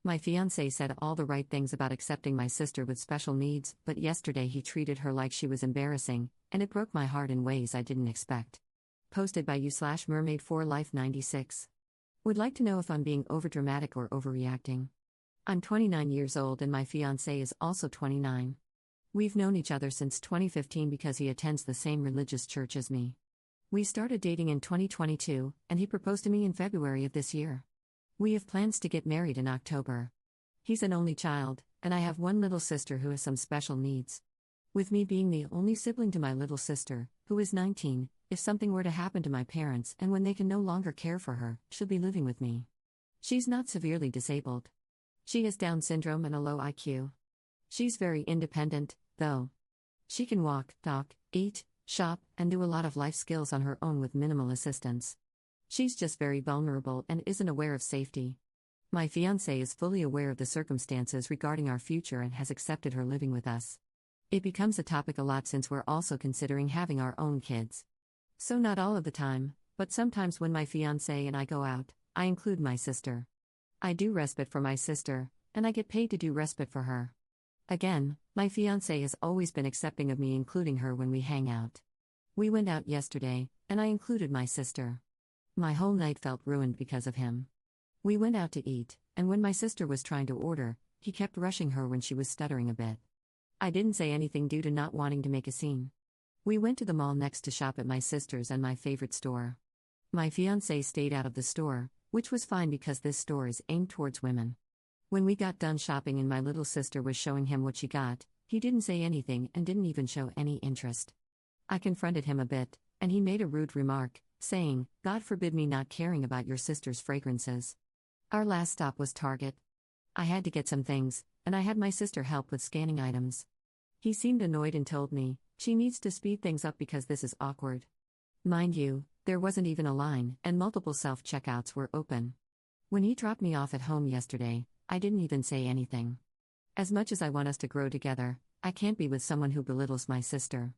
My fiancé said all the right things about accepting my sister with special needs, but yesterday he treated her like she was embarrassing, and it broke my heart in ways I didn't expect. Posted by you/mermaid4life96. Would like to know if I'm being overdramatic or overreacting. I'm 29 years old and my fiancé is also 29. We've known each other since 2015 because he attends the same religious church as me. We started dating in 2022, and he proposed to me in February of this year. We have plans to get married in October. He's an only child, and I have one little sister who has some special needs. With me being the only sibling to my little sister, who is 19, if something were to happen to my parents and when they can no longer care for her, she'll be living with me. She's not severely disabled. She has Down syndrome and a low IQ. She's very independent, though. She can walk, talk, eat, shop, and do a lot of life skills on her own with minimal assistance. She's just very vulnerable and isn't aware of safety. My fiancé is fully aware of the circumstances regarding our future and has accepted her living with us. It becomes a topic a lot since we're also considering having our own kids. So not all of the time, but sometimes when my fiancé and I go out, I include my sister. I do respite for my sister, and I get paid to do respite for her. Again, my fiancé has always been accepting of me including her when we hang out. We went out yesterday, and I included my sister. My whole night felt ruined because of him. We went out to eat, and when my sister was trying to order, he kept rushing her when she was stuttering a bit. I didn't say anything due to not wanting to make a scene. We went to the mall next to shop at my sister's and my favorite store. My fiancé stayed out of the store, which was fine because this store is aimed towards women. When we got done shopping and my little sister was showing him what she got, he didn't say anything and didn't even show any interest. I confronted him a bit, and he made a rude remark, saying, "God forbid me not caring about your sister's fragrances." Our last stop was Target. I had to get some things, and I had my sister help with scanning items. He seemed annoyed and told me, "She needs to speed things up because this is awkward." Mind you, there wasn't even a line, and multiple self-checkouts were open. When he dropped me off at home yesterday, I didn't even say anything. As much as I want us to grow together, I can't be with someone who belittles my sister.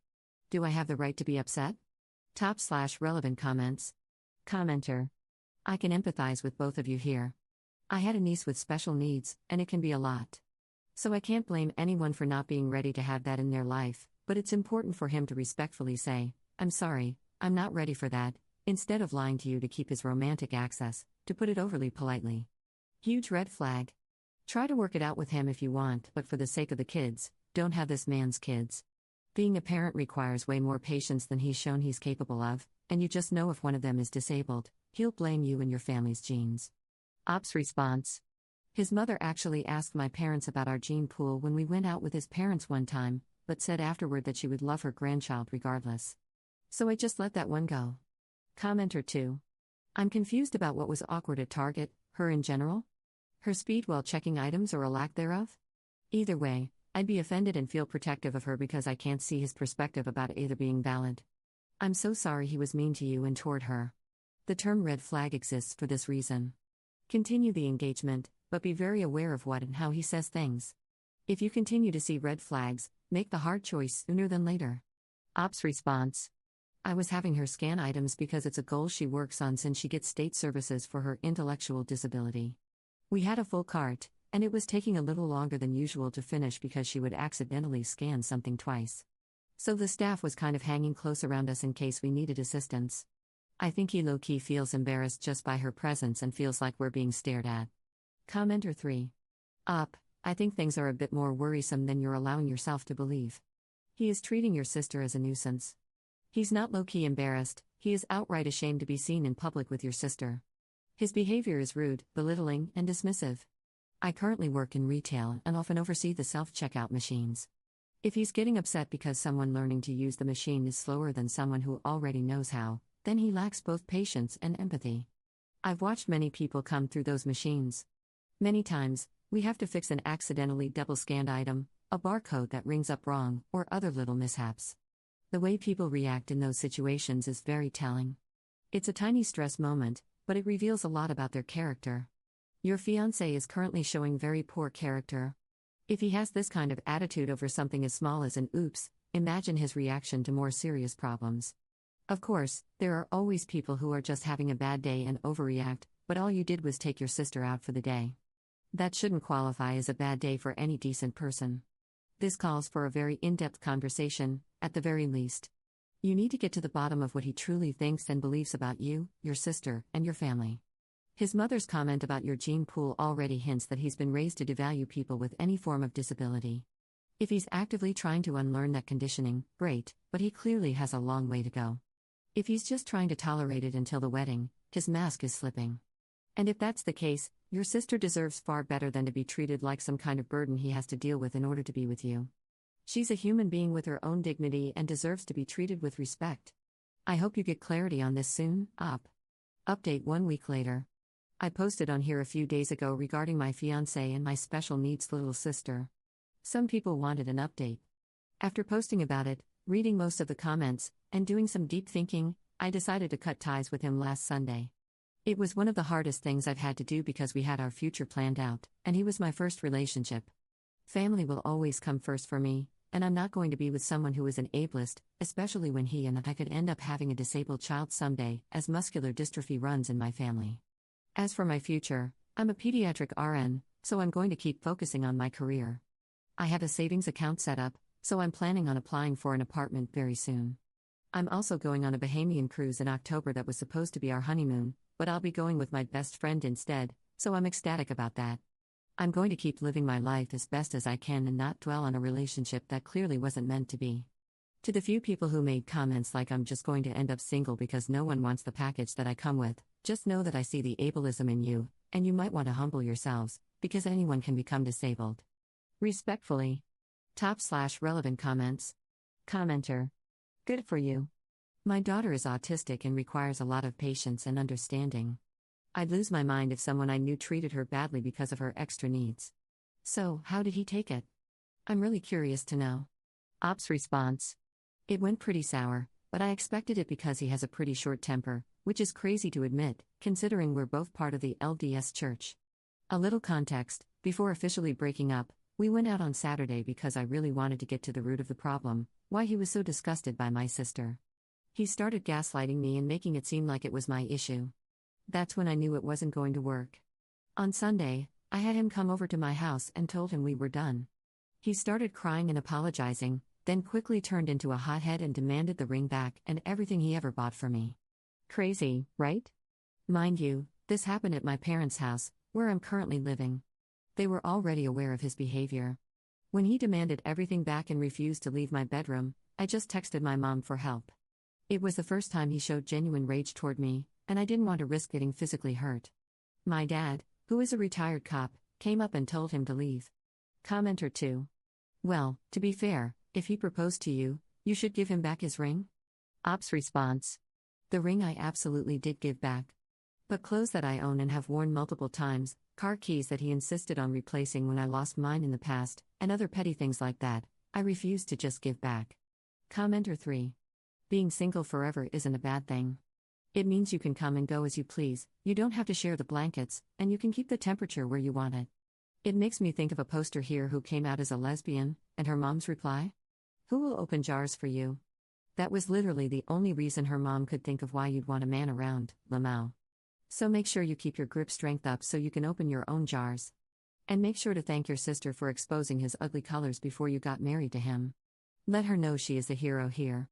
Do I have the right to be upset? Top/relevant comments. Commenter. I can empathize with both of you here. I had a niece with special needs, and it can be a lot. So I can't blame anyone for not being ready to have that in their life, but it's important for him to respectfully say, "I'm sorry, I'm not ready for that," instead of lying to you to keep his romantic access, to put it overly politely. Huge red flag. Try to work it out with him if you want, but for the sake of the kids, don't have this man's kids. Being a parent requires way more patience than he's shown he's capable of, and you just know if one of them is disabled, he'll blame you and your family's genes. Ops response. His mother actually asked my parents about our gene pool when we went out with his parents one time, but said afterward that she would love her grandchild regardless. So I just let that one go. Commenter 2. I'm confused about what was awkward at Target, her in general? Her speed while checking items or a lack thereof? Either way, I'd be offended and feel protective of her because I can't see his perspective about either being valid. I'm so sorry he was mean to you and toward her. The term red flag exists for this reason. Continue the engagement, but be very aware of what and how he says things. If you continue to see red flags, make the hard choice sooner than later. Ops response. I was having her scan items because it's a goal she works on since she gets state services for her intellectual disability. We had a full cart, and it was taking a little longer than usual to finish because she would accidentally scan something twice. So the staff was kind of hanging close around us in case we needed assistance. I think he low-key feels embarrassed just by her presence and feels like we're being stared at. Commenter 3. I think things are a bit more worrisome than you're allowing yourself to believe. He is treating your sister as a nuisance. He's not low-key embarrassed, he is outright ashamed to be seen in public with your sister. His behavior is rude, belittling, and dismissive. I currently work in retail and often oversee the self-checkout machines. If he's getting upset because someone learning to use the machine is slower than someone who already knows how, then he lacks both patience and empathy. I've watched many people come through those machines. Many times, we have to fix an accidentally double-scanned item, a barcode that rings up wrong, or other little mishaps. The way people react in those situations is very telling. It's a tiny stress moment, but it reveals a lot about their character. Your fiancé is currently showing very poor character. If he has this kind of attitude over something as small as an oops, imagine his reaction to more serious problems. Of course, there are always people who are just having a bad day and overreact, but all you did was take your sister out for the day. That shouldn't qualify as a bad day for any decent person. This calls for a very in-depth conversation, at the very least. You need to get to the bottom of what he truly thinks and believes about you, your sister, and your family. His mother's comment about your gene pool already hints that he's been raised to devalue people with any form of disability. If he's actively trying to unlearn that conditioning, great, but he clearly has a long way to go. If he's just trying to tolerate it until the wedding, his mask is slipping. And if that's the case, your sister deserves far better than to be treated like some kind of burden he has to deal with in order to be with you. She's a human being with her own dignity and deserves to be treated with respect. I hope you get clarity on this soon. Update 1 week later. I posted on here a few days ago regarding my fiancé and my special needs little sister. Some people wanted an update. After posting about it, reading most of the comments, and doing some deep thinking, I decided to cut ties with him last Sunday. It was one of the hardest things I've had to do because we had our future planned out, and he was my first relationship. Family will always come first for me, and I'm not going to be with someone who is an ableist, especially when he and I could end up having a disabled child someday, as muscular dystrophy runs in my family. As for my future, I'm a pediatric RN, so I'm going to keep focusing on my career. I have a savings account set up, so I'm planning on applying for an apartment very soon. I'm also going on a Bahamian cruise in October that was supposed to be our honeymoon, but I'll be going with my best friend instead, so I'm ecstatic about that. I'm going to keep living my life as best as I can and not dwell on a relationship that clearly wasn't meant to be. To the few people who made comments like I'm just going to end up single because no one wants the package that I come with, just know that I see the ableism in you, and you might want to humble yourselves, because anyone can become disabled. Respectfully. /relevant comments. Commenter. Good for you. My daughter is autistic and requires a lot of patience and understanding. I'd lose my mind if someone I knew treated her badly because of her extra needs. So, how did he take it? I'm really curious to know. Op's response. It went pretty sour, but I expected it because he has a pretty short temper, which is crazy to admit, considering we're both part of the LDS Church. A little context: before officially breaking up, we went out on Saturday because I really wanted to get to the root of the problem, why he was so disgusted by my sister. He started gaslighting me and making it seem like it was my issue. That's when I knew it wasn't going to work. On Sunday, I had him come over to my house and told him we were done. He started crying and apologizing, then quickly turned into a hothead and demanded the ring back and everything he ever bought for me. Crazy, right? Mind you, this happened at my parents' house, where I'm currently living. They were already aware of his behavior. When he demanded everything back and refused to leave my bedroom, I just texted my mom for help. It was the first time he showed genuine rage toward me, and I didn't want to risk getting physically hurt. My dad, who is a retired cop, came up and told him to leave. Commenter 2. Well, to be fair, if he proposed to you, you should give him back his ring? Op's response. The ring I absolutely did give back. But clothes that I own and have worn multiple times, car keys that he insisted on replacing when I lost mine in the past, and other petty things like that, I refused to just give back. Commenter 3. Being single forever isn't a bad thing. It means you can come and go as you please, you don't have to share the blankets, and you can keep the temperature where you want it. It makes me think of a poster here who came out as a lesbian, and her mom's reply? Who will open jars for you? That was literally the only reason her mom could think of why you'd want a man around, Lamau. So make sure you keep your grip strength up so you can open your own jars. And make sure to thank your sister for exposing his ugly colors before you got married to him. Let her know she is the hero here.